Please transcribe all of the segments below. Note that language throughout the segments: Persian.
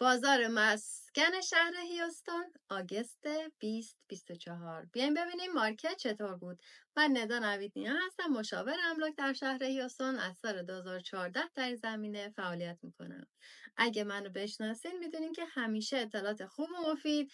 بازار مسکن شهر هیوستون آگوست 2024. بیاین ببینیم مارکت چطور بود. من ندا نویدنیا هستم، مشاور املاک در شهر هیوستون. از سال 2014 در این زمینه فعالیت میکنم. اگه منو بشناسین میدونین که همیشه اطلاعات خوب و مفید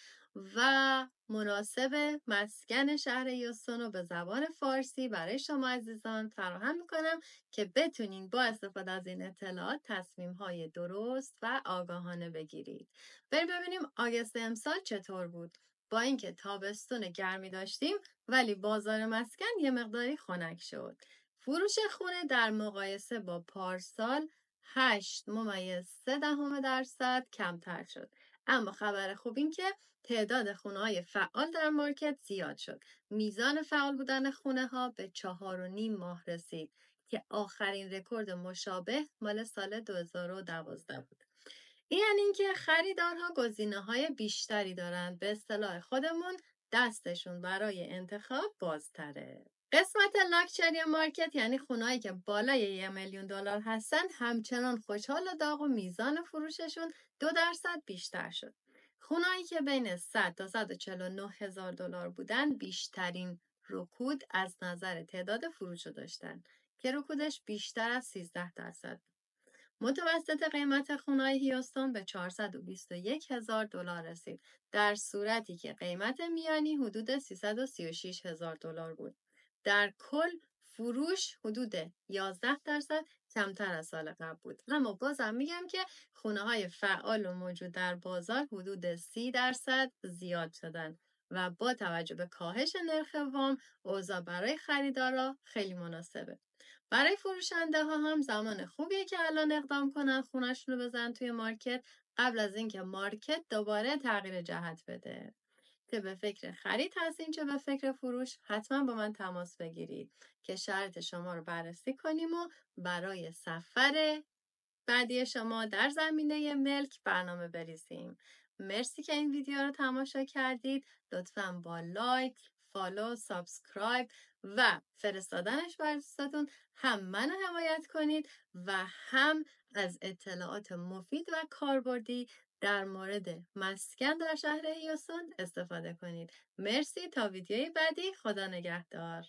و مناسب مسکن شهر هیوستون رو به زبان فارسی برای شما عزیزان فراهم میکنم که بتونین با استفاده از این اطلاعات تصمیم‌های درست و آگاهانه بگیرید. بریم ببینیم آگوست امسال چطور بود. با اینکه تابستون گرمی داشتیم ولی بازار مسکن یه مقداری خنک شد. فروش خونه در مقایسه با پارسال 8.3% کمتر شد. اما خبر خوب این که تعداد خونه‌های فعال در مارکت زیاد شد. میزان فعال بودن خونه‌ها به 4.5 ماه رسید که آخرین رکورد مشابه مال سال 2012 بود. این یعنی اینکه خریدارها گزینه‌های بیشتری دارند. به اصطلاح خودمون دستشون برای انتخاب بازتره. قسمت لاکچری مارکت یعنی خونه‌هایی که بالای $1,000,000 هستن همچنان خوشحال و داغ و میزان فروششون 2% بیشتر شد. خونه‌هایی که بین 100 تا 149 هزار دلار بودن بیشترین رکود از نظر تعداد فروش رو داشتن که رکودش بیشتر از 13%. متوسط قیمت خونه‌های هیوستون به 421 هزار دلار رسید، در صورتی که قیمت میانی حدود 336 هزار دلار بود. در کل فروش حدود 11% کمتر از سال قبل بود. اما بازم میگم که خونه‌های فعال و موجود در بازار حدود 30% زیاد شدن و با توجه به کاهش نرخ وام اوضاع برای خریدارا خیلی مناسبه. برای فروشنده ها هم زمان خوبیه که الان اقدام کنن خونه‌شون رو بزنن توی مارکت قبل از اینکه مارکت دوباره تغییر جهت بده. که به فکر خرید هستین چه به فکر فروش، حتما با من تماس بگیرید که شرط شما رو بررسی کنیم و برای سفر بعدی شما در زمینه ملک برنامه بریزیم. مرسی که این ویدیو رو تماشا کردید. لطفاً با لایک، فالو، سابسکرایب و فرستادنش بر دوستاتون هم منو حمایت کنید و هم از اطلاعات مفید و کاربردی در مورد مسکن در شهر هیوستون استفاده کنید. مرسی، تا ویدیوی بعدی. خدا نگهدار.